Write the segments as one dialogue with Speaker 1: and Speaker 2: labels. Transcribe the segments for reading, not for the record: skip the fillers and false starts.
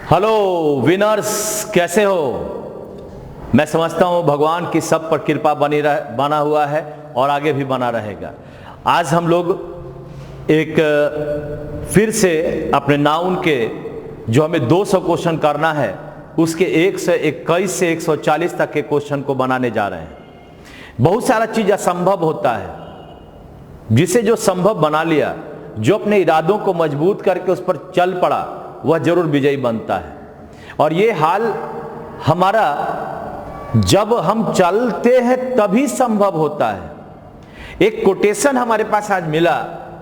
Speaker 1: Hello winners, कैसे हो? मैं समझता हूं भगवान की सब पर कृपा बना हुआ है और आगे भी बना रहेगा। आज हम लोग एक फिर से अपने नाउन के जो हमें 200 क्वेश्चन करना है उसके 121 से 140 तक के क्वेश्चन को बनाने जा रहे हैं। बहुत सारा चीज असंभव होता है, जिसे जो संभव बना लिया, जो अपने इरादों को मजबूत करके उस पर चल पड़ा, वह जरूर विजयी बनता है। और ये हाल हमारा जब हम चलते हैं तभी संभव होता है। एक कोटेशन हमारे पास आज मिला,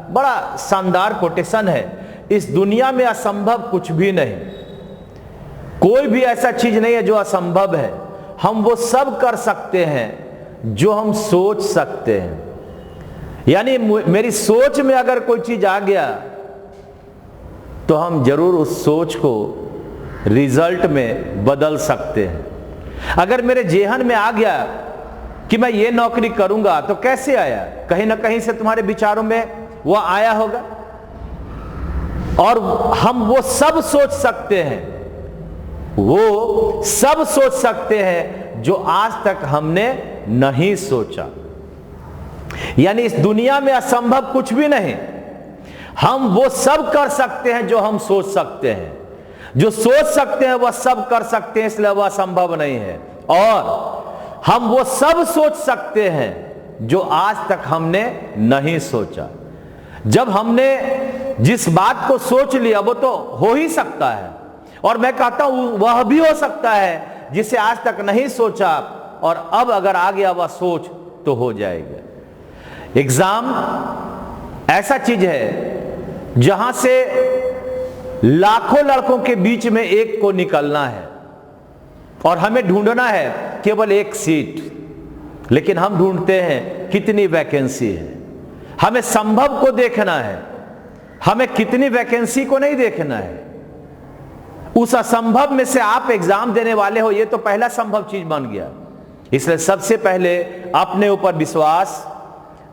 Speaker 1: बड़ा शानदार कोटेशन है। इस दुनिया में असंभव कुछ भी नहीं, कोई भी ऐसा चीज नहीं है जो असंभव है। हम वो सब कर सकते हैं जो हम सोच सकते हैं। यानी मेरी सोच में अगर कोई चीज आ गया तो हम जरूर उस सोच को रिजल्ट में बदल सकते हैं। अगर मेरे जेहन में आ गया कि मैं ये नौकरी करूंगा, तो कैसे आया? कहीं ना कहीं से तुम्हारे विचारों में वह आया होगा। और हम वो सब सोच सकते हैं, वो सब सोच सकते हैं जो आज तक हमने नहीं सोचा। यानी इस दुनिया में असंभव कुछ भी नहीं। हम वो सब कर सकते हैं जो हम सोच सकते हैं। जो सोच सकते हैं वह सब कर सकते हैं, इसलिए वह असंभव नहीं है। और हम वो सब सोच सकते हैं जो आज तक हमने नहीं सोचा। जब हमने जिस बात को सोच लिया वो तो हो ही सकता है, और मैं कहता हूं वह भी हो सकता है जिसे आज तक नहीं सोचा, और अब अगर आ गया वह सोच तो हो जाएगा। एग्जाम ऐसा चीज है जहां से लाखों लड़कों के बीच में एक को निकलना है, और हमें ढूंढना है केवल एक सीट। लेकिन हम ढूंढते हैं कितनी वैकेंसी है। हमें संभव को देखना है, हमें कितनी वैकेंसी को नहीं देखना है। उस असंभव में से आप एग्जाम देने वाले हो, ये तो पहला संभव चीज बन गया। इसलिए सबसे पहले अपने ऊपर विश्वास,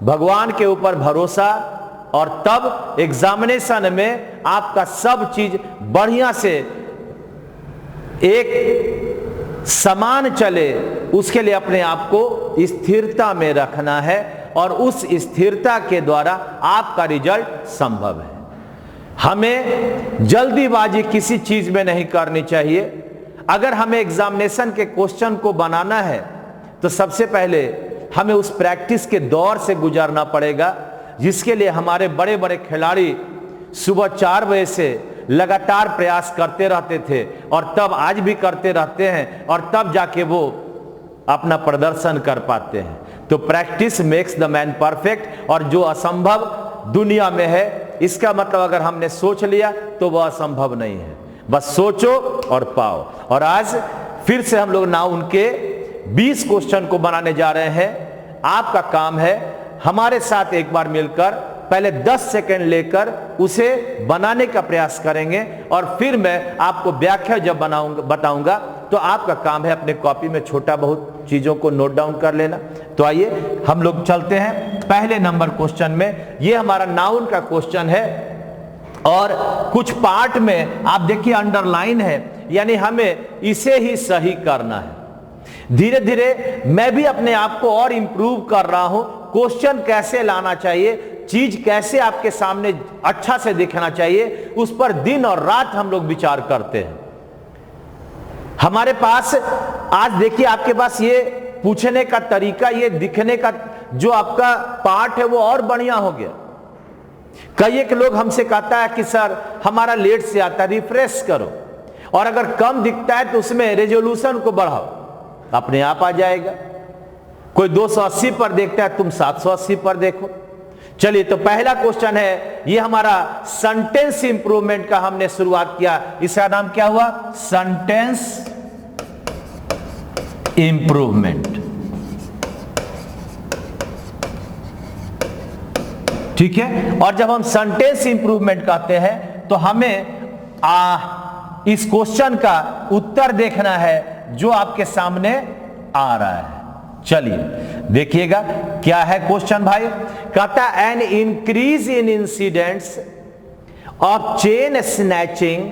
Speaker 1: भगवान के ऊपर भरोसा, और तब एग्जामिनेशन में आपका सब चीज बढ़िया से एक समान चले, उसके लिए अपने आप को स्थिरता में रखना है, और उस स्थिरता के द्वारा आपका रिजल्ट संभव है। हमें जल्दीबाजी किसी चीज में नहीं करनी चाहिए। अगर हमें एग्जामिनेशन के क्वेश्चन को बनाना है तो सबसे पहले हमें उस प्रैक्टिस के दौर से गुजरना पड़ेगा, जिसके लिए हमारे बड़े बड़े खिलाड़ी सुबह 4 बजे से लगातार प्रयास करते रहते थे, और तब आज भी करते रहते हैं, और तब जाके वो अपना प्रदर्शन कर पाते हैं। तो practice makes the man perfect. और जो असंभव दुनिया में है, इसका मतलब अगर हमने सोच लिया तो वह असंभव नहीं है। बस सोचो और पाओ। और आज फिर से हम लोग नाउन के 20 क्वेश्चन को बनाने जा रहे हैं। आपका काम है हमारे साथ एक बार मिलकर पहले 10 सेकंड लेकर उसे बनाने का प्रयास करेंगे, और फिर मैं आपको व्याख्या जब बताऊंगा तो आपका काम है अपने कॉपी में छोटा बहुत चीजों को नोट डाउन कर लेना। तो आइए हम लोग चलते हैं पहले नंबर क्वेश्चन में। यह हमारा नाउन का क्वेश्चन है, और कुछ पार्ट में आप देखिए अंडरलाइन है, यानी हमें इसे ही सही करना है। धीरे धीरे मैं भी अपने आप को और इंप्रूव कर रहा हूं। क्वेश्चन कैसे लाना चाहिए, चीज कैसे आपके सामने अच्छा से दिखना चाहिए, उस पर दिन और रात हम लोग विचार करते हैं। हमारे पास आज देखिए, आपके पास ये पूछने का तरीका, ये दिखने का जो आपका पार्ट है वो और बढ़िया हो गया। कई एक लोग हमसे कहता है कि सर हमारा लेट से आता है, रिफ्रेश करो, और अगर कम दिखता है तो उसमें रेजोल्यूशन को बढ़ाओ, अपने आप आ जाएगा। कोई 280 पर देखता है, तुम 780 पर देखो। चलिए, तो पहला क्वेश्चन है, ये हमारा सेंटेंस इंप्रूवमेंट का हमने शुरुआत किया। इसका नाम क्या हुआ? Sentence improvement. ठीक है। और जब हम सेंटेंस इंप्रूवमेंट कहते हैं तो हमें इस क्वेश्चन का उत्तर देखना है जो आपके सामने आ रहा है। चलिए देखिएगा क्या है क्वेश्चन भाई। कहता an increase in incidents of chain snatching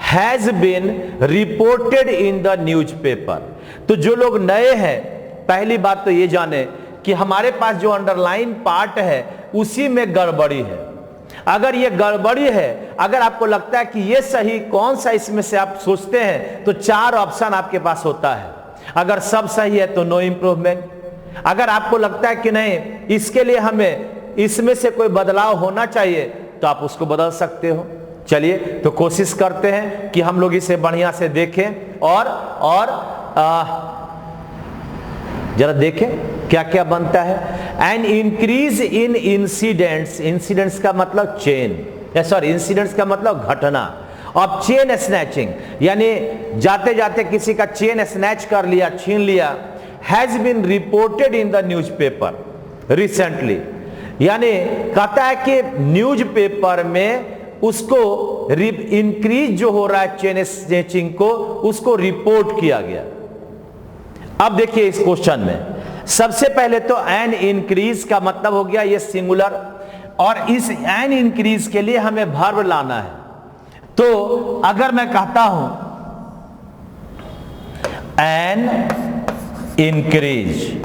Speaker 1: has been reported in the newspaper. तो जो लोग नए हैं, पहली बात तो ये जाने कि हमारे पास जो अंडरलाइन पार्ट है उसी में गड़बड़ी है। अगर ये गड़बड़ी है, अगर आपको लगता है कि ये सही, कौन सा इसमें से आप सोचते हैं, तो 4 ऑप्शन आपके पास होता है। अगर सब सही है तो नो इंप्रूवमेंट। अगर आपको लगता है कि नहीं, इसके लिए हमें इसमें से कोई बदलाव होना चाहिए, तो आप उसको बदल सकते हो। चलिए तो कोशिश करते हैं कि हम लोग इसे बढ़िया से देखें और जरा देखें क्या क्या बनता है। N increase in incidents, incidents का मतलब चेन, सॉरी इंसिडेंट्स का मतलब घटना। अब चेन स्नैचिंग यानी जाते जाते किसी का चेन स्नैच कर लिया, छीन लिया। Has been reported in the newspaper recently, यानी कहता है कि न्यूज़पेपर में उसको इंक्रीज जो हो रहा है चेन स्नैचिंग को, उसको रिपोर्ट किया गया। अब देखिए इस क्वेश्चन में सबसे पहले तो एन इंक्रीज का मतलब हो गया ये सिंगुलर, और इस एन इंक्रीज के लिए हमें वर्ब लाना है। तो अगर मैं कहता हूं एन इंक्रीज,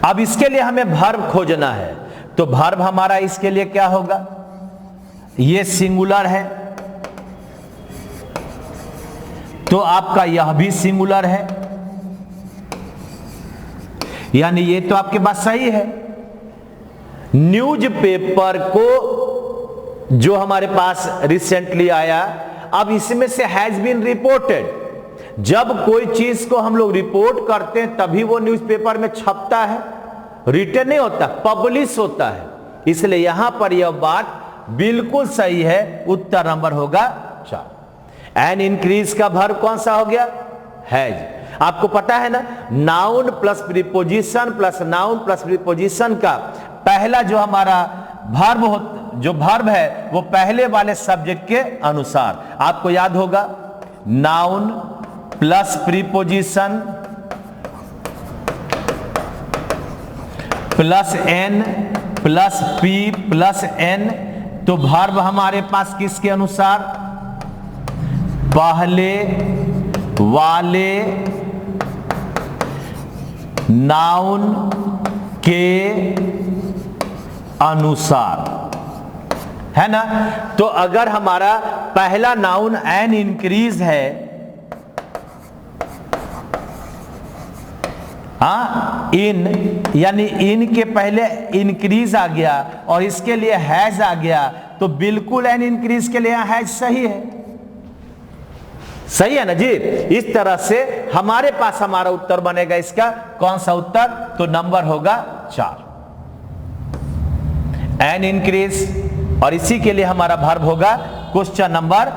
Speaker 1: अब इसके लिए हमें वर्ब खोजना है, तो वर्ब हमारा इसके लिए क्या होगा, ये सिंगुलर है तो आपका यह भी सिंगुलर है, यानी ये तो आपके पास सही है। न्यूज़पेपर को जो हमारे पास रिसेंटली आया, अब इसमें से हैज बीन रिपोर्टेड। जब कोई चीज को हम लोग रिपोर्ट करते हैं तभी वो न्यूज़पेपर में छपता है, रिटन नहीं होता, पब्लिश होता है। इसलिए यहां पर यह बात बिल्कुल सही है, उत्तर नंबर होगा 4। एन इंक्रीज का वर्ब कौन सा हो गया, हैज। आपको पता है ना, noun plus preposition plus noun plus preposition का पहला जो हमारा वर्ब है वो पहले वाले सब्जेक्ट के अनुसार, आपको याद होगा, noun plus preposition plus N plus P plus N. तो वर्ब हमारे पास किसके अनुसार, पहले वाले नाउन के अनुसार, है ना। तो अगर हमारा पहला नाउन एन इंक्रीज है, इन, यानी इन के पहले इंक्रीज आ गया और इसके लिए हैज आ गया, तो बिल्कुल एन इंक्रीज के लिए हैज सही है, सही है ना जी। इस तरह से हमारे पास हमारा उत्तर बनेगा, इसका कौन सा उत्तर, तो नंबर होगा 4, एन इंक्रीज। और इसी के लिए हमारा वर्ब होगा क्वेश्चन नंबर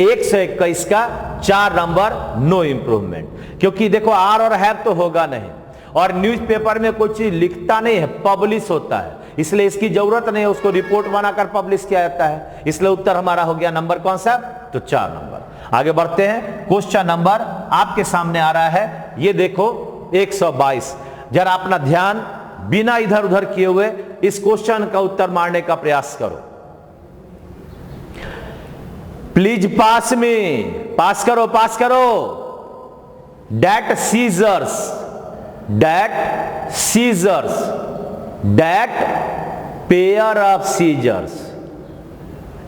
Speaker 1: 121 का 4 नंबर नो इंप्रूवमेंट। क्योंकि देखो आर और हैव तो होगा नहीं, और न्यूज़पेपर में कोई चीज लिखता नहीं है, पब्लिश होता है, इसलिए इसकी जरूरत नहीं है, उसको रिपोर्ट बनाकर पब्लिश किया जाता है। इसलिए उत्तर हमारा हो गया नंबर कौन सा, तो 4 नंबर। आगे बढ़ते हैं, क्वेश्चन नंबर आपके सामने आ रहा है, ये देखो 122। जरा अपना ध्यान बिना इधर उधर किए हुए इस क्वेश्चन का उत्तर मारने का प्रयास करो। प्लीज पास में, पास करो पास करो। That scissors, that scissors, that pair of scissors.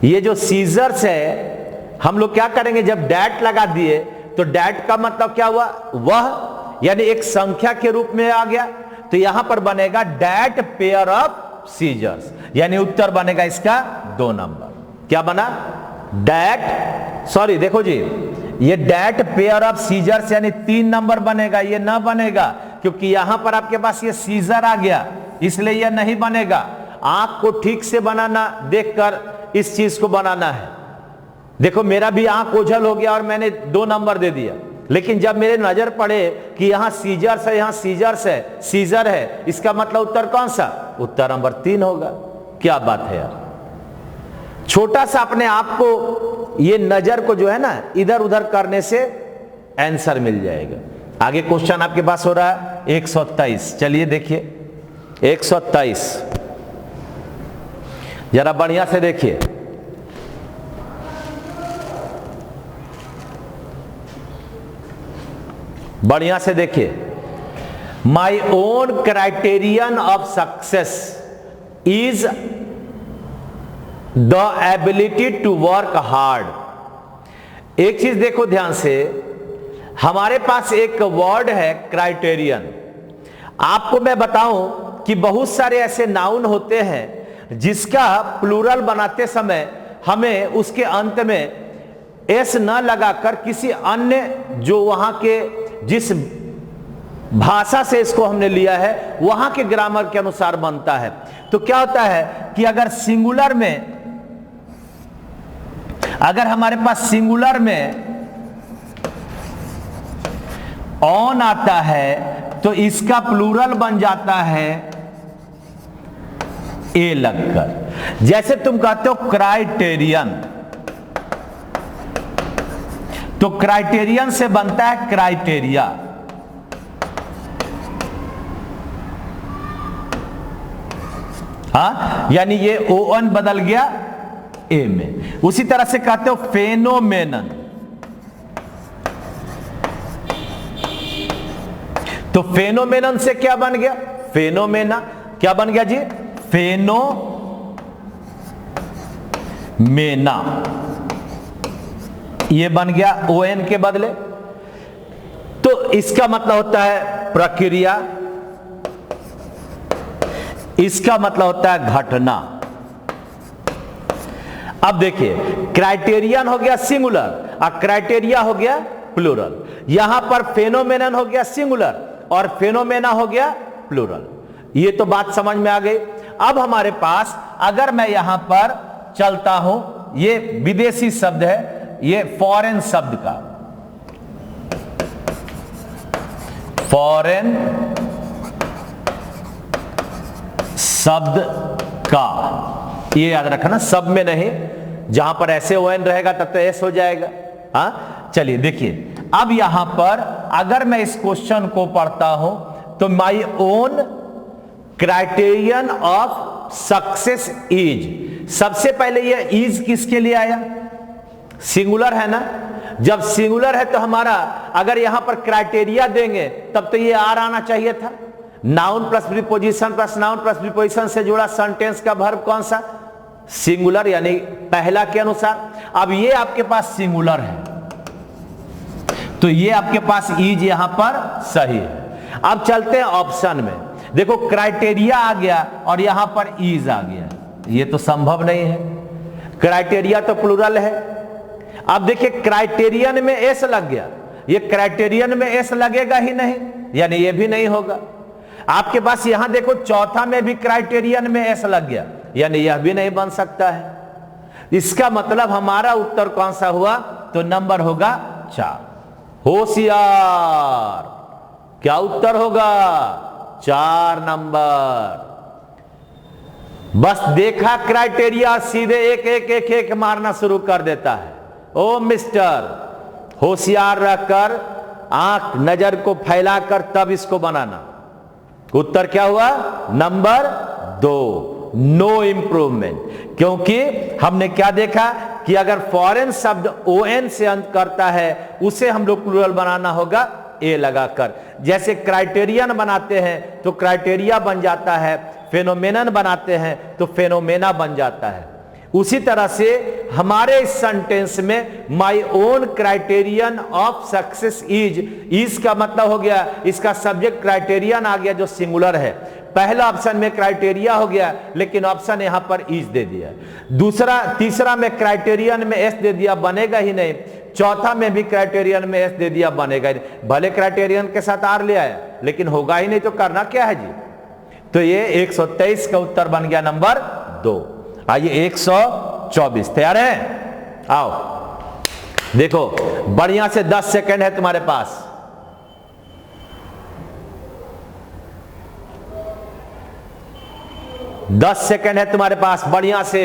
Speaker 1: ये जो सीजर्स है, हम लोग क्या करेंगे, जब डैट लगा दिए तो डैट का मतलब क्या हुआ, वह, यानी एक संख्या के रूप में आ गया, तो यहां पर बनेगा डैट पेयर ऑफ सीजर्स, यानी उत्तर बनेगा इसका 2 नंबर। क्या बना, डैट, सॉरी देखो जी, ये डैट पेयर ऑफ सीजर्स यानी 3 नंबर बनेगा, ये ना बनेगा क्योंकि यहां पर आपके पास ये सीजर आ गया, इसलिए यह नहीं बनेगा। आंख को ठीक से बनाना, देखकर इस चीज को बनाना है। देखो मेरा भी आंख ओझल हो गया और मैंने 2 नंबर दे दिया, लेकिन जब मेरे नजर पड़े कि यहां सीजर्स है, यहां सीजर्स है, सीजर है, इसका मतलब उत्तर कौन सा, उत्तर नंबर 3 होगा। क्या बात है यार, छोटा सा अपने आप को, ये नजर को जो है ना इधर उधर करने से आंसर मिल जाएगा। आगे क्वेश्चन आपके पास हो रहा है 123। चलिए देखिए 123, जरा बढ़िया से देखिए। बढ़िया से देखिए, my own criterion of success is the ability to work hard. एक चीज देखो ध्यान से, हमारे पास एक वर्ड है क्राइटेरियन। आपको मैं बताऊं कि बहुत सारे ऐसे नाउन होते हैं जिसका प्लूरल बनाते समय हमें उसके अंत में एस न लगाकर किसी अन्य जो वहां के जिस भाषा से इसको हमने लिया है वहां के ग्रामर के अनुसार बनता है। तो क्या होता है कि अगर सिंगुलर में, अगर हमारे पास सिंगुलर में ऑन आता है तो इसका प्लूरल बन जाता है ए लगकर। जैसे तुम कहते हो क्राइटेरियन, तो क्राइटेरियन से बनता है क्राइटेरिया। हाँ, यानी ये ओन बदल गया ए में। उसी तरह से कहते हो फेनोमेनन, तो फेनोमेनन से क्या बन गया? फेनोमेना। क्या बन गया जी? फेनोमेना। ये बन गया ओएन के बदले। तो इसका मतलब होता है प्रक्रिया, इसका मतलब होता है घटना। अब देखिए, क्राइटेरियन हो गया सिंगुलर और क्राइटेरिया हो गया प्लूरल। यहां पर फेनोमेनन हो गया सिंगुलर और फेनोमेना हो गया प्लूरल। ये तो बात समझ में आ गई। अब हमारे पास अगर मैं यहां पर चलता हूं, ये विदेशी शब्द है, ये फॉरेन शब्द का, फॉरेन शब्द का, ये याद रखना, सब में नहीं, जहां पर ऐसे ओएन रहेगा तब तो एस हो जाएगा। हाँ, चलिए देखिए, अब यहां पर अगर मैं इस क्वेश्चन को पढ़ता हूं तो माई own criterion of success is, सबसे पहले ये इज किसके लिए आया? सिंगुलर है ना। जब सिंगुलर है तो हमारा अगर यहां पर क्राइटेरिया देंगे तब तो ये आर आना चाहिए था। Noun plus preposition plus noun plus preposition से जुड़ा सेंटेंस का वर्ब कौन सा? सिंगुलर, यानी पहला के अनुसार। अब ये आपके पास सिंगुलर है तो ये आपके पास इज यहां पर सही है। अब चलते हैं ऑप्शन में। देखो, क्राइटेरिया आ गया और यहां पर इज आ गया, ये तो संभव नहीं है। क्राइटेरिया तो प्लूरल है। अब देखिए, क्राइटेरियन में एस लग गया, ये क्राइटेरियन में एस लगेगा ही नहीं, यानी ये भी नहीं होगा। आपके पास यहां देखो, चौथा में भी क्राइटेरियन में एस लग गया, यानी यह भी नहीं बन सकता है। इसका मतलब हमारा उत्तर कौन सा हुआ? तो नंबर होगा 4। होशियार, क्या उत्तर होगा? 4 नंबर। बस देखा क्राइटेरिया, सीधे एक एक एक एक मारना शुरू कर देता है। ओ मिस्टर, होशियार रहकर आंख नजर को फैलाकर तब इसको बनाना। उत्तर क्या हुआ? Number 2, no improvement. क्योंकि हमने क्या देखा कि अगर फॉरेन शब्द ओएन से अंत करता है उसे हम लोग प्लूरल बनाना होगा ए लगाकर। जैसे क्राइटेरियन बनाते हैं तो क्राइटेरिया बन जाता है, फेनोमेनन बनाते हैं तो फेनोमेना बन जाता है। उसी तरह से हमारे इस सेंटेंस में माई own criterion of success is का मतलब हो गया, इसका सब्जेक्ट क्राइटेरियन आ गया जो सिंगुलर है। पहला ऑप्शन में क्राइटेरिया हो गया, लेकिन ऑप्शन यहां पर इज दे दिया। दूसरा, तीसरा में क्राइटेरियन में एस दे दिया, बनेगा ही नहीं। चौथा में भी क्राइटेरियन में एस दे दिया, बनेगा ही नहीं। भले क्राइटेरियन के साथ आर ले आया, लेकिन होगा ही नहीं, तो करना क्या है जी? तो ये 123 का उत्तर बन गया नंबर 2। आइए 124, तैयार है? आओ देखो, बढ़िया से 10 सेकंड है तुम्हारे पास। दस सेकंड है तुम्हारे पास, बढ़िया से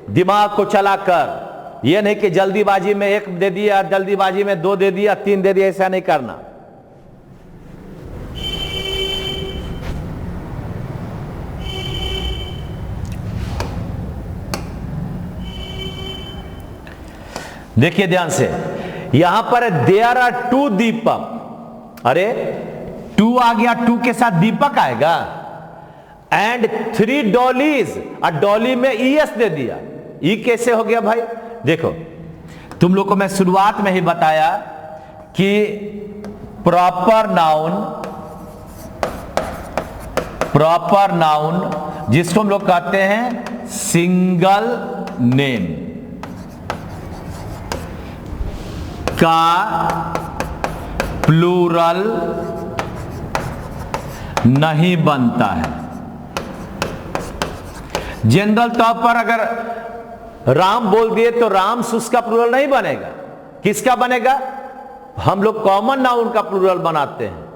Speaker 1: दिमाग को चलाकर। यह नहीं कि जल्दीबाजी में 1 दे दिया, जल्दीबाजी में 2 दे दिया, 3 दे दिया, ऐसा नहीं करना। देखिए ध्यान से, यहां पर देयर आर 2 दीपक, अरे 2 आ गया, 2 के साथ दीपक आएगा। एंड 3 डॉलीज, और डॉली में ईएस दे दिया। ई कैसे हो गया भाई? देखो तुम लोग को मैं शुरुआत में ही बताया कि प्रॉपर नाउन जिसको हम लोग कहते हैं सिंगल नेम का प्लूरल नहीं बनता है। जनरल तौर पर अगर राम बोल दिए तो राम्स उसका प्लूरल नहीं बनेगा। किसका बनेगा? हम लोग कॉमन नाउन का प्लूरल बनाते हैं।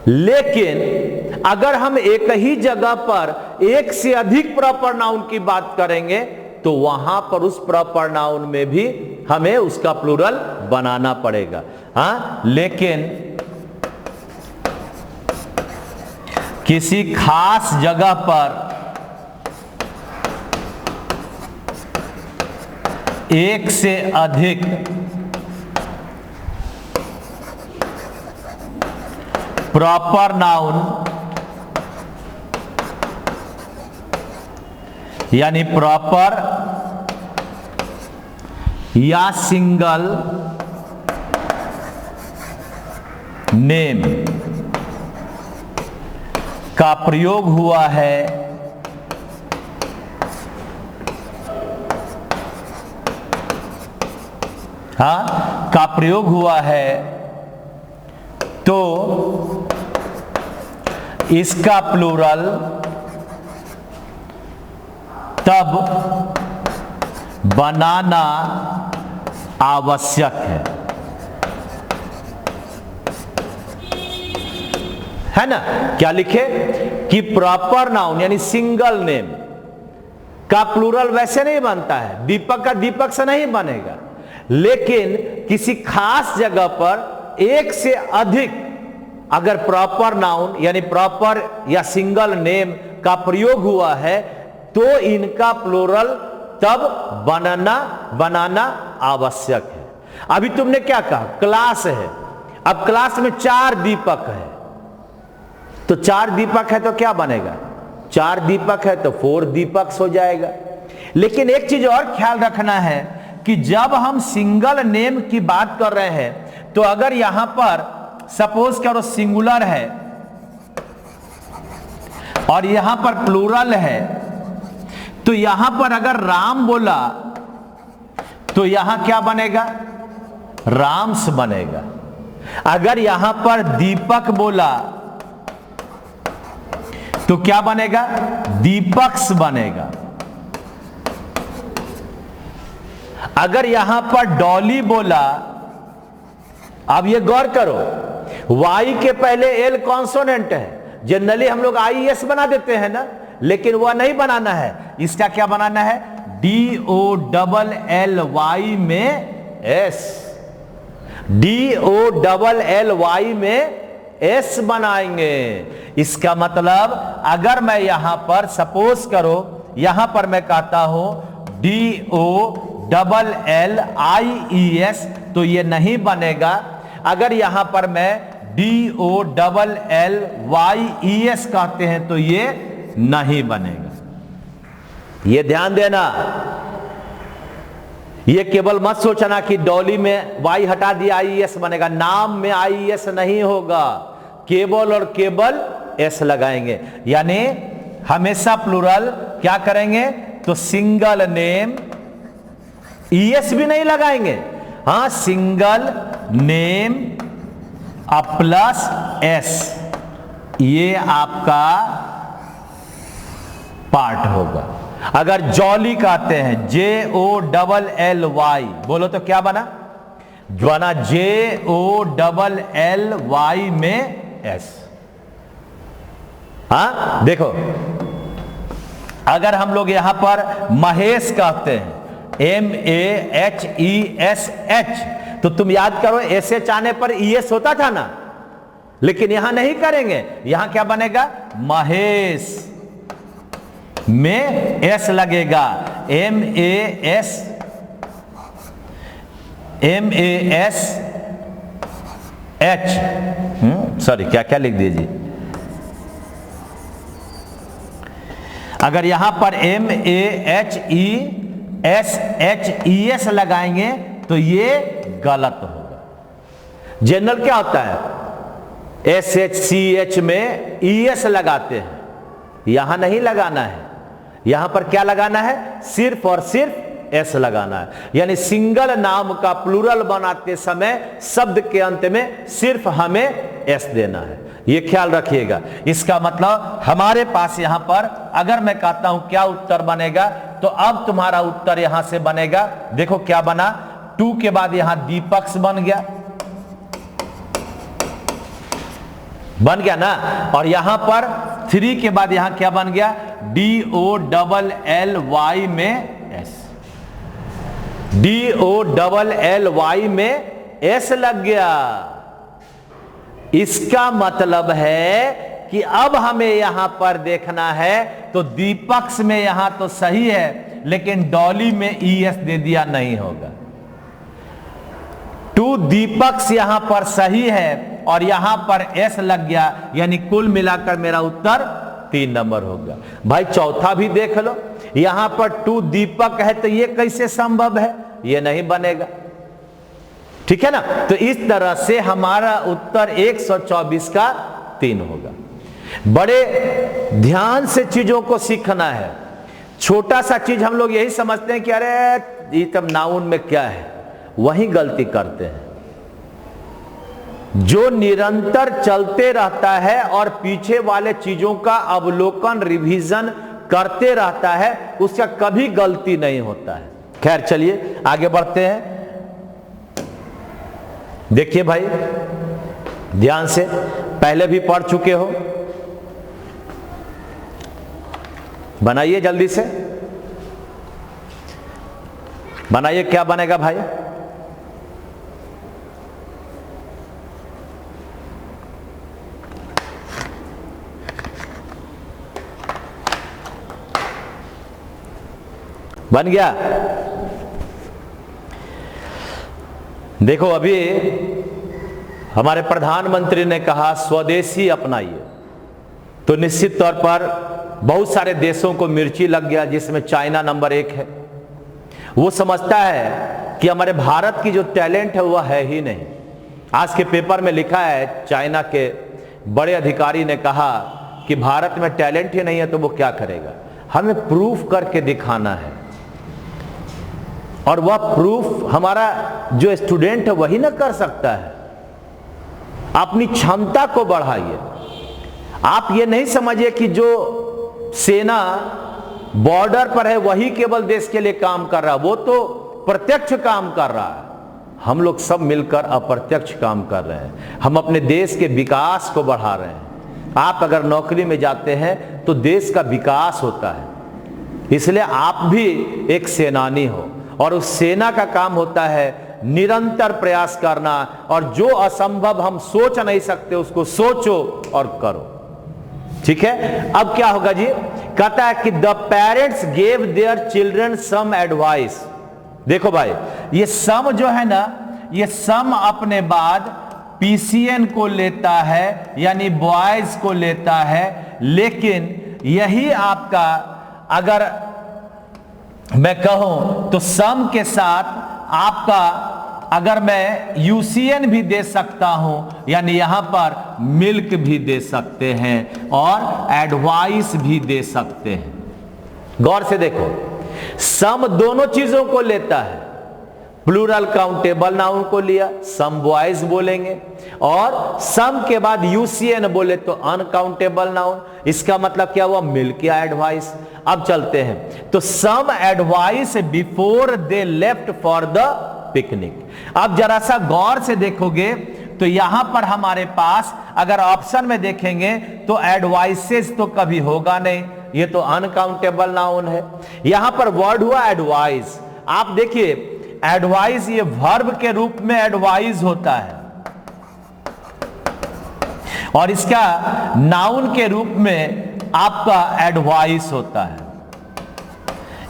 Speaker 1: लेकिन अगर हम एक ही जगह पर एक से अधिक प्रॉपर नाउन की बात करेंगे तो वहां पर उस प्रॉपर नाउन में भी हमें उसका प्लूरल बनाना पड़ेगा। लेकिन किसी खास जगह पर एक से अधिक प्रॉपर नाउन यानी प्रॉपर या सिंगल नेम का प्रयोग हुआ है का प्रयोग हुआ है तो इसका प्लूरल तब बनाना आवश्यक है ना? क्या लिखे कि प्रॉपर नाउन यानी सिंगल नेम का प्लूरल वैसे नहीं बनता है, दीपक का दीपक से नहीं बनेगा। लेकिन किसी खास जगह पर एक से अधिक अगर प्रॉपर नाउन यानी प्रॉपर या सिंगल नेम का प्रयोग हुआ है तो इनका प्लूरल तब बनाना आवश्यक है। अभी तुमने क्या कहा? क्लास है। अब क्लास में 4 दीपक है तो 4 दीपक है तो क्या बनेगा? 4 दीपक है तो 4 दीपक्स हो जाएगा। लेकिन एक चीज और ख्याल रखना है कि जब हम सिंगल नेम की बात कर रहे हैं तो अगर यहां पर सपोज करो सिंगुलर है और यहां पर प्लूरल है तो यहां पर अगर राम बोला तो यहां क्या बनेगा? राम्स बनेगा। अगर यहां पर दीपक बोला तो क्या बनेगा? दीपक्स बनेगा। अगर यहां पर डॉली बोला, अब ये गौर करो, वाई के पहले एल कॉन्सोनेंट है। जनरली हम लोग IES बना देते हैं ना, लेकिन वह नहीं बनाना है। इसका क्या बनाना है? DOLLY में S, DOLLY में S बनाएंगे। इसका मतलब अगर मैं यहां पर सपोज करो, यहां पर मैं कहता हूं DOLLIES तो ये नहीं बनेगा। अगर यहां पर मैं DOLLYES कहते हैं तो ये नहीं बनेगा। ये ध्यान देना, ये केवल मत सोचना कि डॉली में वाई हटा दिया IES बनेगा। नाम में IES नहीं होगा, केवल और केवल S लगाएंगे। यानी हमेशा प्लूरल क्या करेंगे? तो सिंगल नेम, ES भी नहीं लगाएंगे। हाँ, सिंगल नेम प्लस S, ये आपका पार्ट होगा। अगर जॉली कहते हैं JOLLY, बोलो तो क्या बना? JOLLY में S। हाँ देखो, अगर हम लोग यहां पर महेश कहते हैं MAHESH तो तुम याद करो SH आने पर ES होता था ना, लेकिन यहां नहीं करेंगे। यहां क्या बनेगा? महेश में S लगेगा। MASH एच, सॉरी क्या क्या लिख दीजिए, अगर यहां पर MAHESHES लगाएंगे तो ये गलत होगा। जनरल क्या होता है, SHCH में ES लगाते हैं, यहां नहीं लगाना है, यहां पर क्या लगाना है, सिर्फ और सिर्फ S लगाना है। यानी सिंगल नाम का प्लूरल बनाते समय शब्द के अंत में सिर्फ हमें S देना है, ये ख्याल रखिएगा। इसका मतलब हमारे पास यहां पर अगर मैं कहता हूं क्या उत्तर बनेगा, तो अब तुम्हारा उत्तर यहां से बनेगा, देखो क्या बना, 2 के बाद यहां दीपक्स बन गया ना, और यहां पर 3 के बाद यहां क्या बन गया, DOLLY में S, DOLLY में S लग गया। इसका मतलब है कि अब हमें यहां पर देखना है, तो दीपक्स में यहां तो सही है, लेकिन डॉली में ES दे दिया नहीं होगा। 2 दीपक्स यहां पर सही है और यहां पर S लग गया, यानी कुल मिलाकर मेरा उत्तर 3 नंबर होगा। भाई चौथा भी देख लो, यहां पर 2 दीपक है तो ये कैसे संभव है, ये नहीं बनेगा, ठीक है ना। तो इस तरह से हमारा उत्तर 124 का 3 होगा। बड़े ध्यान से चीजों को सीखना है। छोटा सा चीज हम लोग यही समझते हैं कि अरे ये तब नाउन में क्या है, वही गलती करते हैं। जो निरंतर चलते रहता है और पीछे वाले चीजों का अवलोकन रिवीजन करते रहता है, उसका कभी गलती नहीं होता है। खैर चलिए आगे बढ़ते हैं। देखिए भाई ध्यान से, पहले भी पढ़ चुके हो, बनाइए जल्दी से बनाइए, क्या बनेगा भाई, बन गया। देखो अभी हमारे प्रधानमंत्री ने कहा स्वदेशी अपनाइए, तो निश्चित तौर पर बहुत सारे देशों को मिर्ची लग गया, जिसमें चाइना नंबर 1 है। वो समझता है कि हमारे भारत की जो टैलेंट है वह है ही नहीं। आज के पेपर में लिखा है, चाइना के बड़े अधिकारी ने कहा कि भारत में टैलेंट ही नहीं है तो वो क्या करेगा, हमें प्रूफ करके दिखाना है। और वह प्रूफ हमारा जो स्टूडेंट है वही ना कर सकता है। अपनी क्षमता को बढ़ाइए। आप ये नहीं समझिए कि जो सेना बॉर्डर पर है वही केवल देश के लिए काम कर रहा है, वो तो प्रत्यक्ष काम कर रहा है। हम लोग सब मिलकर अप्रत्यक्ष काम कर रहे हैं, हम अपने देश के विकास को बढ़ा रहे हैं। आप अगर नौकरी में जाते हैं तो देश का विकास होता है, इसलिए आप भी एक सेनानी हो, और उस सेना का काम होता है निरंतर प्रयास करना, और जो असंभव हम सोच नहीं सकते उसको सोचो और करो, ठीक है। अब क्या होगा जी, कहता है कि the parents gave their children some advice. देखो भाई ये सम जो है ना, ये सम अपने बाद PCN को लेता है, यानी बॉयज को लेता है, लेकिन यही आपका अगर मैं कहूं तो सम के साथ आपका अगर मैं UCN भी दे सकता हूं, यानी यहां पर मिल्क भी दे सकते हैं और एडवाइस भी दे सकते हैं। गौर से देखो, सम दोनों चीजों को लेता है। प्लूरल काउंटेबल नाउन को लिया, सम बॉयज बोलेंगे, और सम के बाद UCN बोले तो अनकाउंटेबल नाउन। इसका मतलब क्या हुआ, मिल्क या एडवाइस। अब चलते हैं, तो some advice before they left for the picnic. अब जरा सा गौर से देखोगे तो यहां पर हमारे पास अगर ऑप्शन में देखेंगे तो एडवाइसेस तो कभी होगा नहीं, ये तो अनकाउंटेबल नाउन है। यहां पर वर्ड हुआ एडवाइस। आप देखिए एडवाइस ये वर्ब के रूप में एडवाइस होता है, और इसका नाउन के रूप में आपका एडवाइस होता है,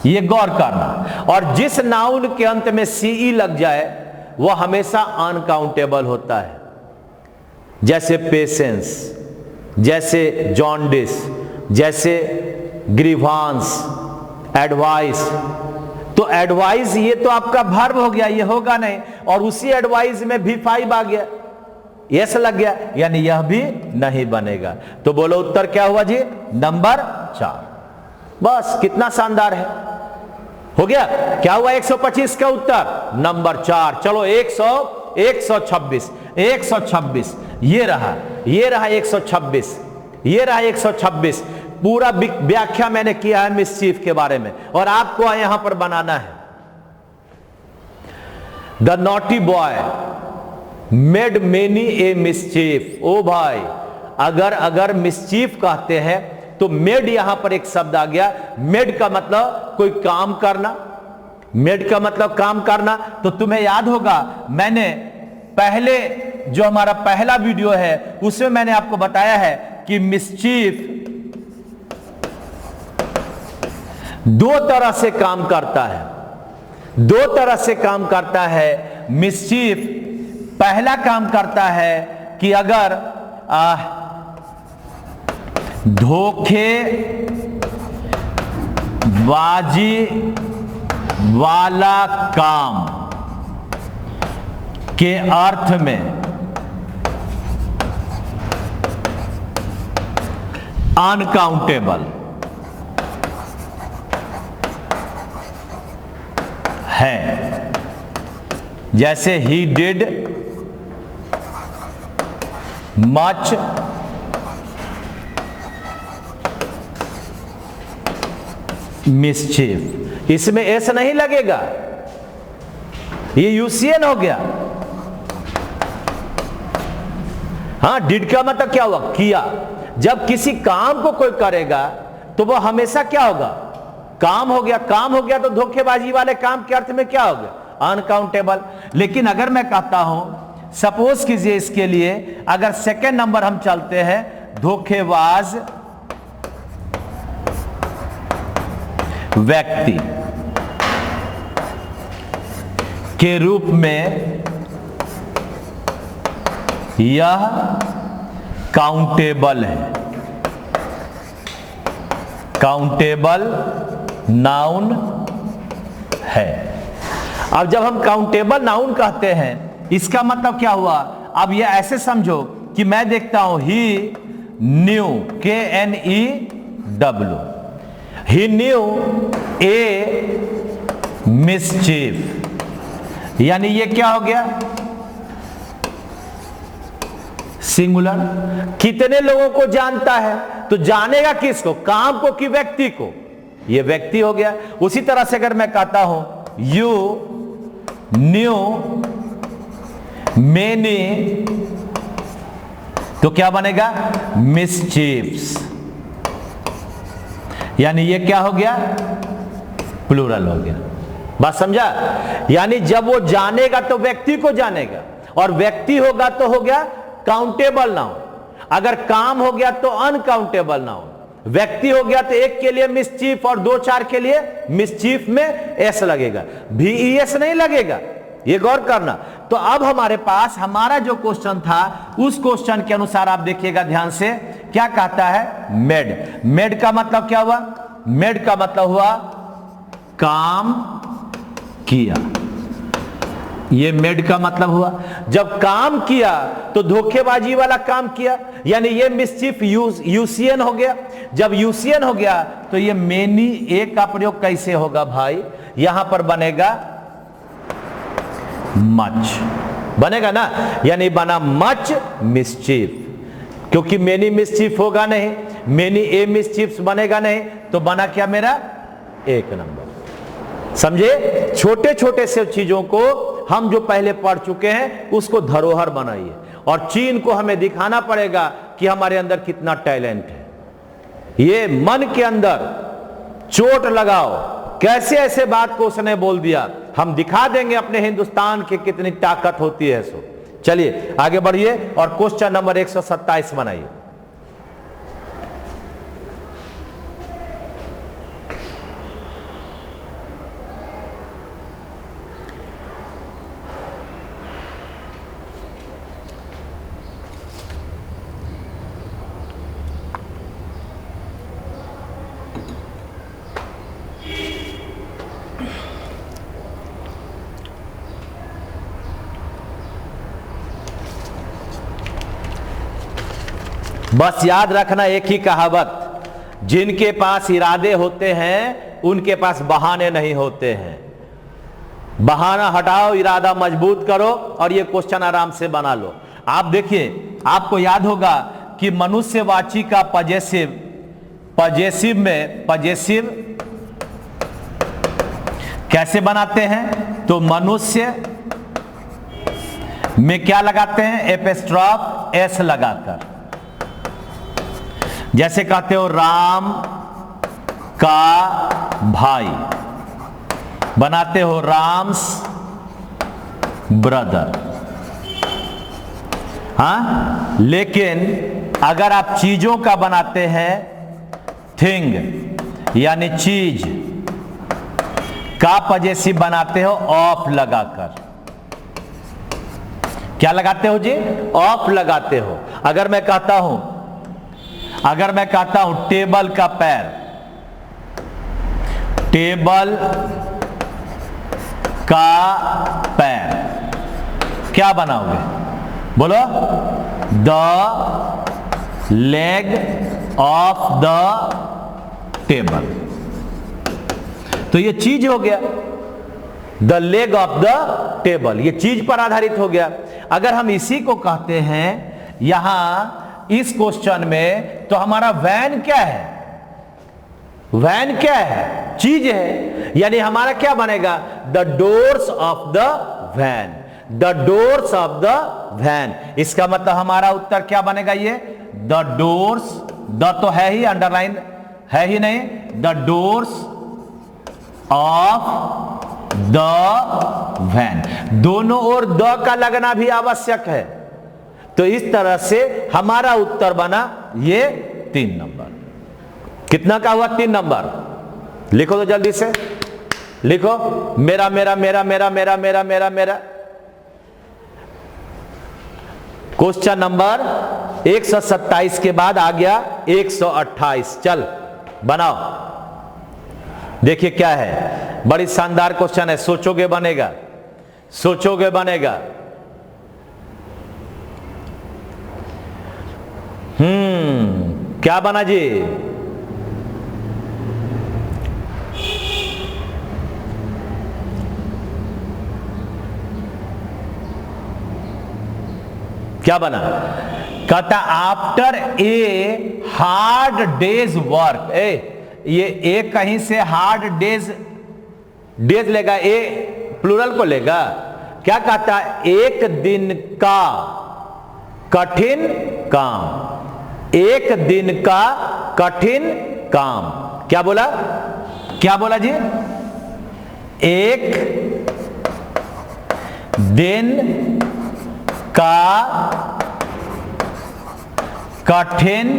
Speaker 1: ये गौर करना। और जिस नाउन के अंत में CE लग जाए वह हमेशा अनकाउंटेबल होता है। जैसे पेशेंस, जैसे जॉन्डिस, जैसे ग्रीवांस, एडवाइस। तो एडवाइस ये तो आपका वर्ब हो गया, ये होगा नहीं, और उसी एडवाइस में V5 आ गया, यस लग गया, यानी यह भी नहीं बनेगा। तो बोलो उत्तर क्या हुआ जी? नंबर 4। बस कितना शानदार है, हो गया। क्या हुआ 125 का उत्तर? नंबर 4। चलो 126, 126 ये रहा 126, ये रहा 126। पूरा व्याख्या मैंने किया है मिसचीफ के बारे में, और आपको यहां पर बनाना है। The naughty boy made many a mischief. ओ भाई, अगर मिसचीफ कहते हैं तो मेड यहां पर एक शब्द आ गया। मेड का मतलब कोई काम करना, मेड का मतलब काम करना। तो तुम्हें याद होगा, मैंने पहले जो हमारा पहला वीडियो है उसमें मैंने आपको बताया है कि मिसचीफ दो तरह से काम करता है, दो तरह से काम करता है मिसचीफ। पहला काम करता है कि अगर धोखेबाजी वाला काम के अर्थ में अनकाउंटेबल है। जैसे ही डिड मच मिसचीफ, इसमें एस नहीं लगेगा, ये यूसीएन हो गया। हाँ, डिड का मतलब क्या हुआ? किया। जब किसी काम को कोई करेगा तो वो हमेशा क्या होगा? काम हो गया। काम हो गया तो धोखेबाजी वाले काम के अर्थ में क्या हो गया? अनकाउंटेबल। लेकिन अगर मैं कहता हूं, सपोज कीजिए इसके लिए, अगर सेकेंड नंबर हम चलते हैं, धोखेबाज व्यक्ति के रूप में यह काउंटेबल है, काउंटेबल नाउन है। अब जब हम काउंटेबल नाउन कहते हैं, इसका मतलब क्या हुआ? अब ये ऐसे समझो कि मैं देखता हूं ही न्यू, KNEW, ही न्यू ए मिसचीफ, यानी ये क्या हो गया? सिंगुलर। कितने लोगों को जानता है? तो जानेगा किसको? काम को कि व्यक्ति को? ये व्यक्ति हो गया। उसी तरह से अगर मैं कहता हूं यू न्यू मेनी, तो क्या बनेगा? मिसचीफ्स, यानी ये क्या हो गया? प्लूरल हो गया। बात समझा? यानी जब वो जानेगा तो व्यक्ति को जानेगा, और व्यक्ति होगा तो हो गया काउंटेबल नाउन। अगर काम हो गया तो अनकाउंटेबल नाउन। व्यक्ति हो गया तो एक के लिए मिसचीफ और दो चार के लिए मिसचीफ में एस लगेगा, VES नहीं लगेगा, ये गौर करना। तो अब हमारे पास हमारा जो क्वेश्चन था, उस क्वेश्चन के अनुसार आप देखिएगा ध्यान से, क्या कहता है? मेड। मेड का मतलब क्या हुआ? मेड का मतलब हुआ काम किया। ये मेड का मतलब हुआ, जब काम किया तो धोखेबाजी वाला काम किया, यानी ये मिसचीफ यूसीएन हो गया। जब यूसीएन हो गया तो ये मेनी ए का प्रयोग कैसे होगा भाई? यहां पर बनेगा मच, बनेगा ना, यानी बना मच मिसचीफ, क्योंकि मेनी मिसचीफ होगा नहीं, मेनी ए मिसचीफ बनेगा नहीं, तो बना क्या मेरा? एक नंबर। समझे? छोटे छोटे से चीजों को हम जो पहले पढ़ चुके हैं उसको धरोहर बनाइए, और चीन को हमें दिखाना पड़ेगा कि हमारे अंदर कितना टैलेंट है। ये मन के अंदर चोट लगाओ, कैसे ऐसे बात को उसने बोल दिया, हम दिखा देंगे अपने हिंदुस्तान की कितनी ताकत होती है। सो चलिए आगे बढ़िए और क्वेश्चन नंबर 127 बनाइए। बस याद रखना एक ही कहावत, जिनके पास इरादे होते हैं उनके पास बहाने नहीं होते हैं। बहाना हटाओ, इरादा मजबूत करो और ये क्वेश्चन आराम से बना लो। आप देखिए, आपको याद होगा कि मनुष्यवाची का पजेसिव में पजेसिव कैसे बनाते हैं? तो मनुष्य में क्या लगाते हैं? एपिस्ट्रॉफ एस लगाकर। जैसे कहते हो राम का भाई, बनाते हो राम्स ब्रदर। हाँ, लेकिन अगर आप चीजों का बनाते हैं, थिंग यानी चीज का पजेसिव बनाते हो ऑफ लगाकर। क्या लगाते हो जी? ऑफ लगाते हो। अगर मैं कहता हूं टेबल का पैर, टेबल का पैर, क्या बनाओगे? बोलो, the leg of the table. तो ये चीज हो गया, the leg of the table, ये चीज पर आधारित हो गया। अगर हम इसी को कहते हैं यहां इस क्वेश्चन में, तो हमारा वैन क्या है? वैन क्या है? चीज है। यानी हमारा क्या बनेगा? The doors of the van, the doors of the van. इसका मतलब हमारा उत्तर क्या बनेगा? ये द डोर्स, द तो है ही, अंडरलाइन है ही नहीं, the doors of the van. दोनों ओर द का लगना भी आवश्यक है। तो इस तरह से हमारा उत्तर बना ये 3 नंबर। कितना का हुआ? 3 नंबर। लिखो तो जल्दी से लिखो, मेरा मेरा मेरा मेरा मेरा मेरा मेरा मेरा। क्वेश्चन नंबर 127 के बाद आ गया 128। चल बनाओ, देखिए क्या है। बड़ी शानदार क्वेश्चन है, सोचोगे बनेगा, सोचोगे बनेगा। क्या बना जी? क्या बना? कहता after a hard days work. ये ए कहीं से हार्ड डेज लेगा, ए प्लूरल को लेगा। क्या कहता? एक दिन का कठिन काम, एक दिन का कठिन काम। क्या बोला? क्या बोला जी? एक दिन का कठिन